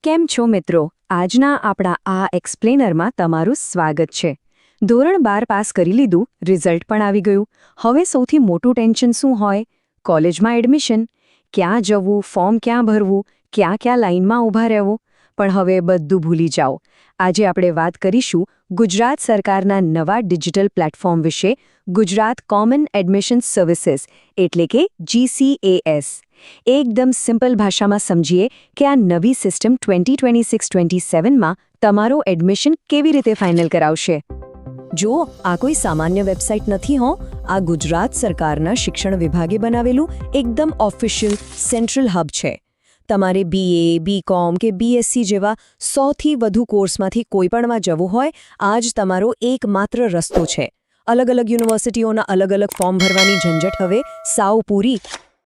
કેમ છો મિત્રો? આજના આપણા આ એક્સપ્લેનરમાં તમારું સ્વાગત છે. ધોરણ 12 પાસ કરી લીધું, રિઝલ્ટ પણ આવી ગયું. હવે સૌથી મોટું ટેન્શન શું હોય? કોલેજમાં એડમિશન. ક્યાં જવું, ફોર્મ ક્યાં ભરવું, ક્યાં લાઇનમાં ઊભા રહેવું. પણ હવે બધું ભૂલી જાઓ. આજે આપણે વાત કરીશું ગુજરાત સરકારના નવા ડિજિટલ પ્લેટફોર્મ વિશે, ગુજરાત કોમન એડમિશન સર્વિસીસ એટલે કે GCAS. એકદમ સિમ્પલ ભાષામાં સમજીએ કે આ નવી સિસ્ટમ 2026-27માં તમારો એડમિશન કેવી રીતે ફાઇનલ કરાવશે. જો આ કોઈ સામાન્ય વેબસાઇટ નથી હો, આ ગુજરાત સરકારના શિક્ષણ વિભાગે બનાવેલું એકદમ ઓફિશિયલ સેન્ટ્રલ હબ છે. તમારે BA, BCom કે BSc જેવા 100થી વધુ કોર્સમાંથી કોઈપણમાં જવું હોય, આ જ તમારો એકમાત્ર રસ્તો છે. અલગ યુનિવર્સિટીઓના અલગ ફોર્મ ભરવાની ઝંઝટ હવે સાવ પૂરી.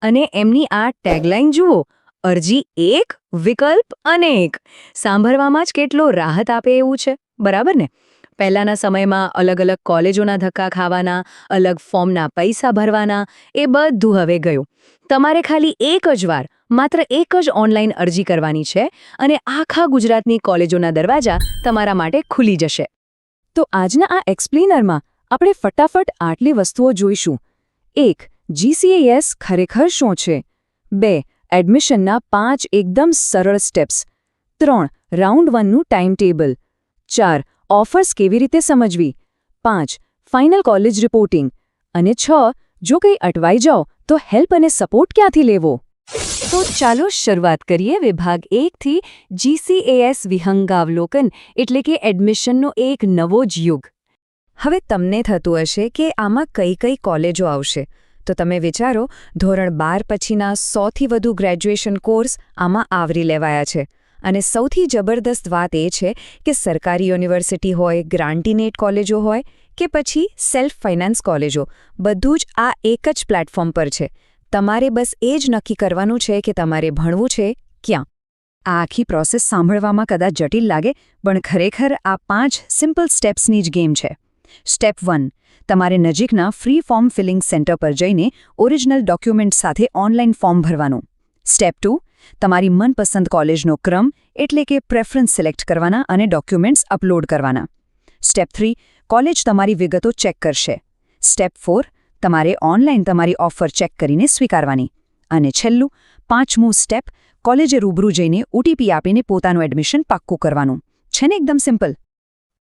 અને એમની આ ટેગલાઇન જુઓ, અરજી એક, વિકલ્પ અનેક. સાંભળવામાં જ કેટલો રાહત આપે એવું છે, બરાબર ને? પહેલાંના સમયમાં અલગ કોલેજોના ધક્કા ખાવાના, અલગ ફોર્મના પૈસા ભરવાના, એ બધું હવે ગયું. તમારે ખાલી એક જ વાર, માત્ર એક જ ઓનલાઈન અરજી કરવાની છે અને આખા ગુજરાતની કોલેજોના દરવાજા તમારા માટે ખુલી જશે. તો આજના આ એક્સપ્લેનરમાં આપણે ફટાફટ આટલી વસ્તુઓ જોઈશું. 1. GCAS ખરેખર શું છે? 2. એડમિશનના 5 એકદમ સરળ સ્ટેપ્સ. 3. રાઉન્ડ 1નું ટાઈમ ટેબલ. 4. ઓફર્સ કેવી રીતે સમજવી. 5. Final college reporting. અને 6. જો કંઈ અટવાઈ જાઓ તો હેલ્પ અને સપોર્ટ ક્યાંથી લેવો. તો ચાલો શરૂઆત કરીએ વિભાગ 1થી. GCAS વિહંગાવલોકન એટલે કે એડમિશનનો એક નવો જ યુગ. હવે તમને થતું હશે કે આમાં કઈ કોલેજો આવશે. તો તમે વિચારો, ધોરણ 12 પછીના 100થી વધુ ગ્રેજ્યુએશન કોર્સ આમાં આવરી લેવાયા છે. અને સૌથી જબરદસ્ત વાત એ છે કે સરકારી યુનિવર્સિટી હોય, ગ્રાન્ટીનેટ કોલેજો હોય કે પછી સેલ્ફ ફાઇનાન્સ કોલેજો, બધું જ આ એક જ પ્લેટફોર્મ પર છે. તમારે બસ એ જ નક્કી કરવાનું છે કે તમારે ભણવું છે ક્યાં. આ આખી પ્રોસેસ સાંભળવામાં કદાચ જટિલ લાગે, પણ ખરેખર આ 5 સિમ્પલ સ્ટેપ્સની જ ગેમ છે. સ્ટેપ 1. તમારે નજીકના ફ્રી ફોર્મ ફિલિંગ સેન્ટર પર જઈને ઓરિજિનલ ડોક્યુમેન્ટ સાથે ઓનલાઈન ફોર્મ ભરવાનું. સ્ટેપ 2. તમારી મનપસંદ કોલેજનો ક્રમ એટલે કે પ્રેફરન્સ સિલેક્ટ કરવાના અને ડોક્યુમેન્ટ્સ અપલોડ કરવાના. સ્ટેપ 3. કોલેજ તમારી વિગતો ચેક કરશે. સ્ટેપ 4. તમારે ઓનલાઈન તમારી ઓફર ચેક કરીને સ્વીકારવાની. અને છેલ્લું 5મું સ્ટેપ, કોલેજે રૂબરૂ જઈને OTP આપીને પોતાનું એડમિશન પાક્કું કરવાનું. છે ને એકદમ સિમ્પલ?